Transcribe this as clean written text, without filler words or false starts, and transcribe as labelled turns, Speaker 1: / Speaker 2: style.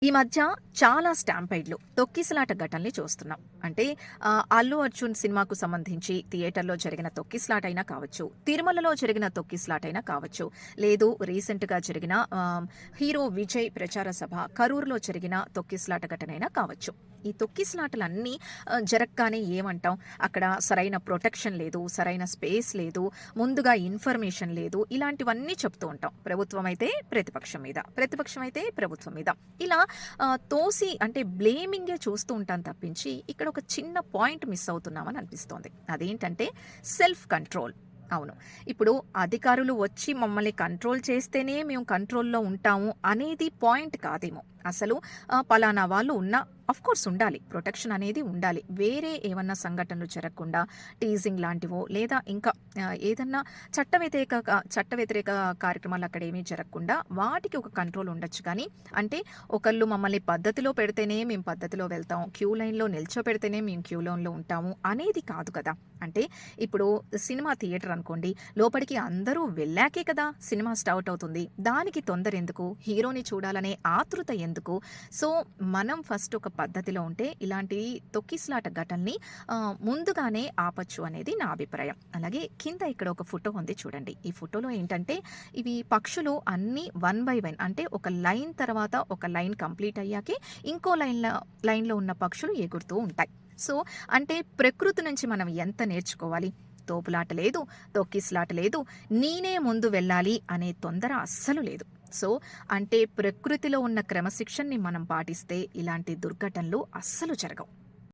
Speaker 1: ఈ మధ్య చాలా స్టాంపైడ్‌లు, తొక్కిసలాట ఘటనల్ని చూస్తున్నాం. అంటే 'అల్లు అర్జున్' సినిమాకు సంబంధించి థియేటర్‌లో జరిగిన తొక్కిసలాటైనా కావచ్చు, తిరుమలలో జరిగిన తొక్కిసలాటైనా కావచ్చు, లేదు రీసెంట్‌గా జరిగిన హీరో విజయ్ ప్రచార సభ కరూర్‌లో జరిగిన తొక్కిసలాట ఘటనైనా కావచ్చు. ఈ తొక్కిసలాటలన్నీ జరగగానే ఏమంటాం, అక్కడ సరైన ప్రొటెక్షన్ లేదు, సరైన స్పేస్ లేదు, ముందుగా ఇన్ఫర్మేషన్ లేదు, ఇలాంటివన్నీ చెప్తూ ఉంటాం. ప్రభుత్వం అయితే ప్రతిపక్షం మీద, ప్రతిపక్షం అయితే ప్రభుత్వం మీద. ఇలా తోసి అంటే బ్లేమింగే చూస్తూ ఉంటాను తప్పించి, ఇక్కడ ఒక చిన్న పాయింట్ మిస్ అవుతున్నామని అనిపిస్తోంది. అదేంటంటే సెల్ఫ్ కంట్రోల్. అవును. ఇప్పుడు అధికారులు వచ్చి మమ్మల్ని కంట్రోల్ చేస్తేనే మేము కంట్రోల్‌లో ఉంటాము అనేది పాయింట్ కాదేమో. అసలు పలానా వాళ్ళు ఆఫ్‌కోర్స్ ఉండాలి. ప్రొటెక్షన్ అనేది ఉండాలి. వేరే ఏమన్నా సంఘటనలు జరగకుండా టీజింగ్ లాంటివో లేదా ఇంకా ఏదన్నా చట్ట వ్యతిరేక కార్యక్రమాలు అక్కడేమీ జరగకుండా వాటికి ఒక కంట్రోల్ ఉండొచ్చు కానీ, అంటే ఒకళ్ళు మమ్మల్ని పద్ధతిలో పెడితేనే మేము పద్ధతిలో వెళ్తాం, క్యూ లైన్‌లో నిల్చోపెడితేనే మేము క్యూ లైన్‌లో ఉంటాము అనేది కాదు కదా! అంటే ఇప్పుడు సినిమా థియేటర్ అనుకోండి, లోపలికి అందరూ వెళ్ళాకే కదా సినిమా స్టార్ట్ అవుతుంది. దానికి తొందర ఎందుకు? హీరోని చూడాలనే ఆతృత ఎందుకు? సో, మనం ఫస్ట్ ఒక పద్ధతిలో ఉంటే ఇలాంటి తొక్కిసలాట ఘటనని ముందుగానే ఆపొచ్చు అనేది నా అభిప్రాయం. అలాగే కింద ఇక్కడ ఒక ఫోటో ఉంది చూడండి. ఈ ఫోటోలో ఏంటంటే ఇవి పక్షులు అన్నీ వన్ బై వన్, అంటే ఒక లైన్ తర్వాత ఒక లైన్ కంప్లీట్ అయ్యాకే ఇంకో లైన్‌లో ఉన్న పక్షులు ఎగురుతూ ఉంటాయి. సో, అంటే ప్రకృతి నుంచి మనం ఎంత నేర్చుకోవాలి? తోపులాట లేదు, తొక్కిసలాట లేదు, నేనే ముందు వెళ్ళాలి అనే తొందర అస్సలు లేదు. సో, అంటే ప్రకృతిలో ఉన్న క్రమశిక్షణని మనం పాటిస్తే ఇలాంటి దుర్ఘటనలు అస్సలు జరగవు.